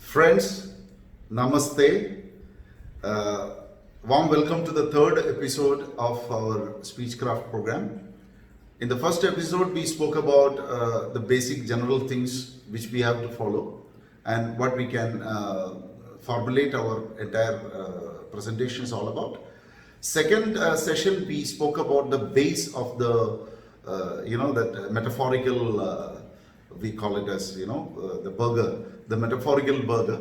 Friends, Namaste. Warm welcome to the third episode of our Speechcraft program. In the first episode, we spoke about the basic general things which we have to follow and what we can formulate our entire presentations all about. Second session, we spoke about the base of the, that metaphorical, we call it as, the burger, the metaphorical burger.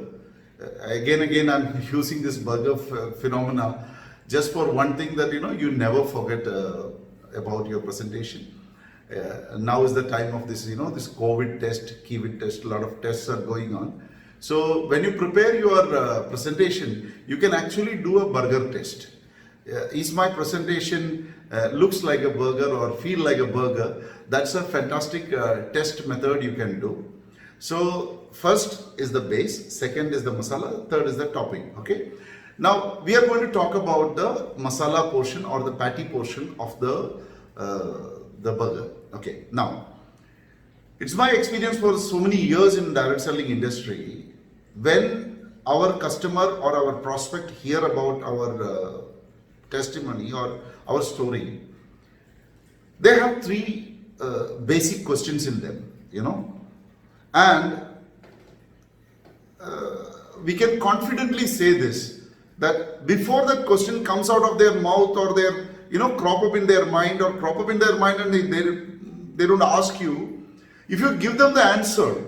Again, I'm using this burger phenomena just for one thing that, you never forget about your presentation. Now is the time of this, this COVID test, Kiwi test, a lot of tests are going on. So when you prepare your presentation, you can actually do a burger test. Is my presentation looks like a burger or feel like a burger? That's a fantastic test method you can do. So first is the base, second is the masala, third is the topping. Okay. Now we are going to talk about the masala portion or the patty portion of the burger. Okay. Now it's my experience for so many years in direct selling industry. When our customer or our prospect hear about our testimony or our story, they have three basic questions in them, and we can confidently say this, that before that question comes out of their mouth or their, crop up in their mind and they don't ask you, if you give them the answer,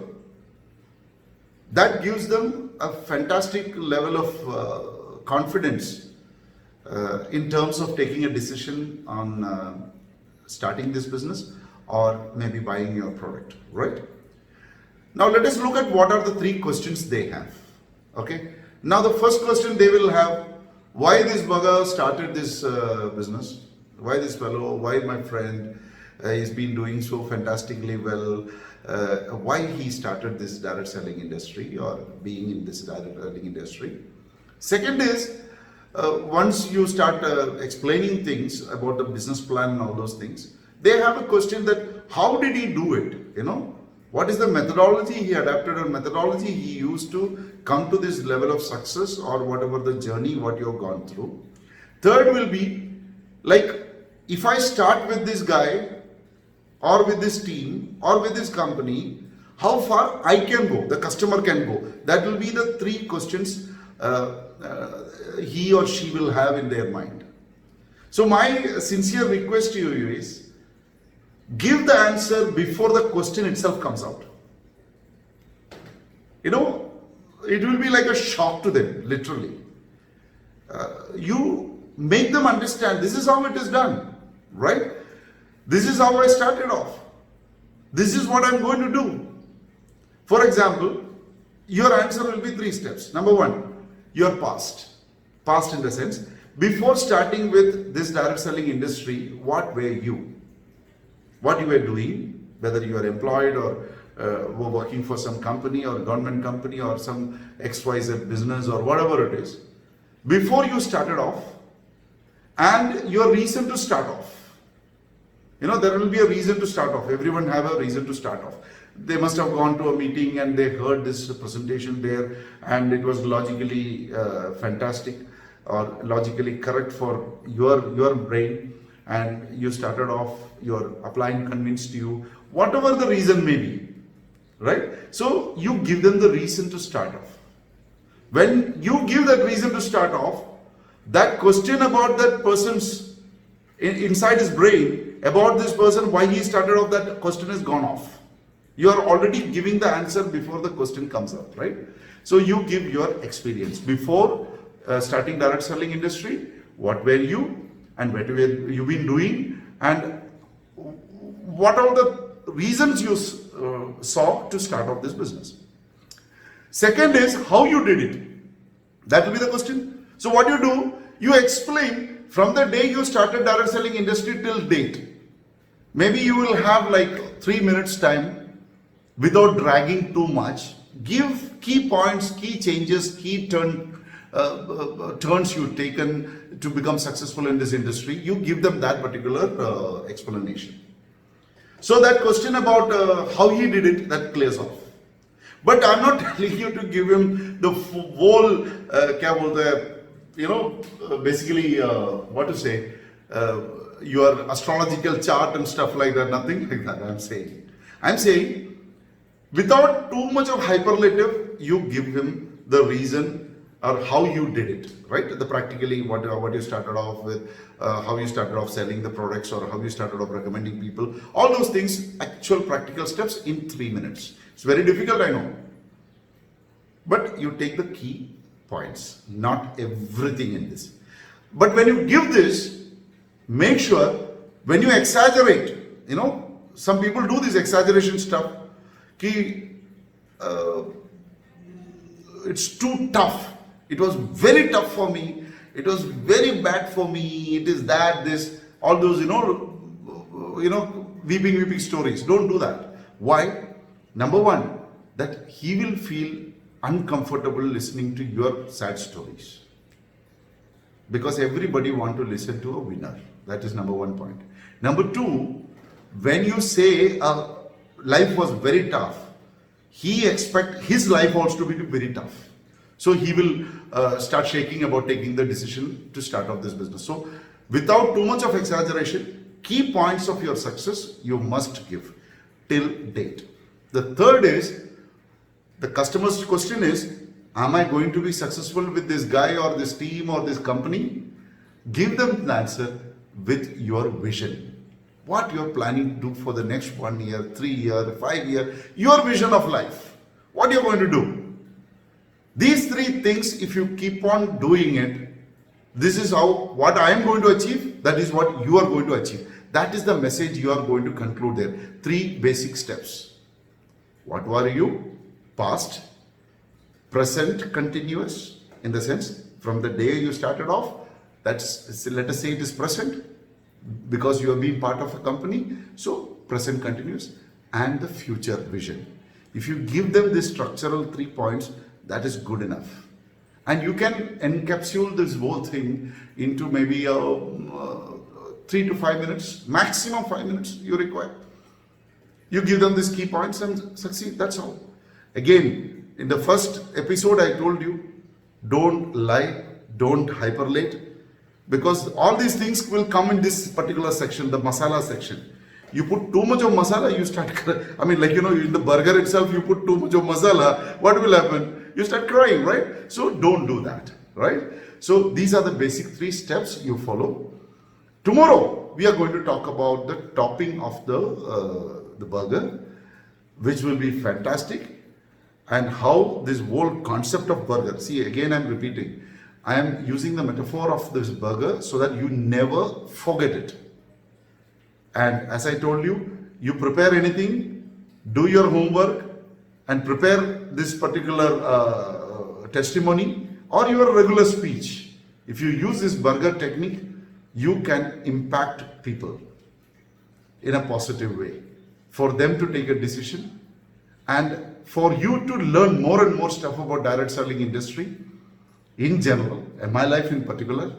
that gives them a fantastic level of confidence in terms of taking a decision on starting this business or maybe buying your product, right? Now let us look at what are the three questions they have. Okay. Now the first question they will have: why this bugger started this business? Why this fellow? Why my friend? He's been doing so fantastically well. Why he started this direct selling industry or being in this direct selling industry? Second is, once you start explaining things about the business plan and all those things, they have a question that how did he do it? What is the methodology he adapted or methodology he used to come to this level of success or whatever the journey what you have gone through. Third will be like, if I start with this guy or with this team or with this company, how far I can go, the customer can go. That will be the three questions he or she will have in their mind. So my sincere request to you is, give the answer before the question itself comes out. It will be like a shock to them, literally. You make them understand this is how it is done, right? This is how I started off. This is what I'm going to do. For example, your answer will be three steps. Number one, your past. Past in the sense, before starting with this direct selling industry, what were you? What you were doing, whether you are employed or were working for some company or government company or some XYZ business or whatever it is, before you started off, and your reason to start off. There will be a reason to start off. Everyone have a reason to start off. They must have gone to a meeting and they heard this presentation there and it was logically fantastic or logically correct for your brain, and you started off, your upline convinced you, whatever the reason may be, right? So you give them the reason to start off. When you give that reason to start off, that question about that person's inside his brain, about this person, why he started off, that question has gone off. You are already giving the answer before the question comes up, right? So you give your experience before starting direct selling industry. What were you and what were you been doing, and what are the reasons you saw to start off this business? Second is how you did it. That will be the question. So what you do, you explain from the day you started direct selling industry till date. Maybe you will have like 3 minutes time without dragging too much. Give key points, key changes, key turns you've taken to become successful in this industry. You give them that particular explanation. So that question about how he did it, that clears off. But I'm not telling you to give him the whole, क्या बोलते हैं, basically, what to say, your astrological chart and stuff like that. Nothing like that. I'm saying, without too much of hyperlative, you give him the reason or how you did it, right? The practically what you started off with, how you started off selling the products, or how you started off recommending people. All those things, actual practical steps in 3 minutes. It's very difficult, I know. But you take the key points, not everything in this. But when you give this, make sure when you exaggerate, some people do this exaggeration stuff, it's too tough. It was very tough for me. It was very bad for me. It is that, this, all those, weeping stories. Don't do that. Why? Number one, that he will feel uncomfortable listening to your sad stories. Because everybody wants to listen to a winner. That is number one point. Number two, when you say life was very tough, he expects his life also to be very tough. So he will start shaking about taking the decision to start off this business. So without too much of exaggeration, key points of your success you must give till date. The third is, the customer's question is, am I going to be successful with this guy or this team or this company? Give them the answer with your vision. What you're planning to do for the next 1 year, 3 year, 5 year, your vision of life. What you're going to do. These three things, if you keep on doing it, this is what I am going to achieve, that is what you are going to achieve. That is the message you are going to conclude there. 3 basic steps. What were you? Past, present, continuous, in the sense, from the day you started off, let us say it is present, because you have been part of a company, so present continuous, and the future vision. If you give them this structural 3 points, that is good enough. And you can encapsulate this whole thing into maybe 3 to 5 minutes, maximum 5 minutes you require. You give them these key points and succeed, that's all. Again, in the first episode I told you, don't lie, don't hyperlate, because all these things will come in this particular section, the masala section. You put too much of masala, you start, in the burger itself, you put too much of masala, what will happen? You start crying, right? So don't do that, right? So these are the basic 3 steps you follow. Tomorrow, we are going to talk about the topping of the burger, which will be fantastic, and how this whole concept of burger, see, again I'm repeating, I am using the metaphor of this burger so that you never forget it. And as I told you, you prepare anything, do your homework, and prepare this particular testimony or your regular speech. If you use this burger technique, you can impact people in a positive way, for them to take a decision, and for you to learn more and more stuff about direct selling industry in general, and my life in particular.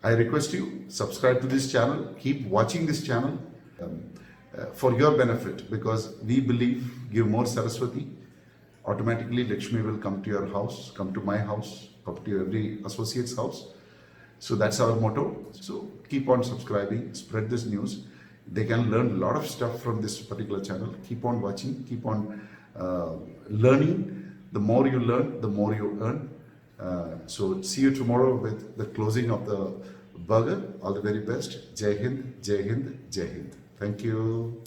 I request you, subscribe to this channel, keep watching this channel for your benefit, because we believe, give more Saraswati, automatically Lakshmi will come to your house, come to my house, come to every associate's house. So that's our motto. So keep on subscribing, spread this news. They can learn a lot of stuff from this particular channel. Keep on watching, keep on learning. The more you learn, the more you earn. So see you tomorrow with the closing of the burger. All the very best. Jai Hind, Jai Hind, Jai Hind. Thank you.